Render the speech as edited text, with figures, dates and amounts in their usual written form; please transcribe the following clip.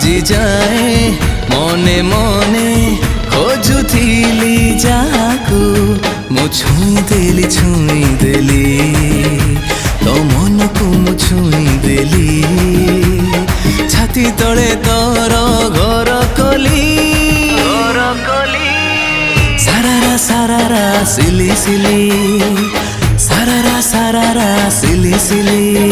ଆଜି ଯାଏ ମନେ ମନେ ଖୋଜୁଥିଲି ଯାହାକୁ ମୁଁ ଛୁଇଁଦେଲି ତୋ ମନକୁ ମୁଁ ଛୁଇଁଦେଲି ଛାତି ତଳେ ତୋର ଘର କଲି ସାରାରା ସିଲି ସିଲି ସାରାରା ସିଲି ସିଲି।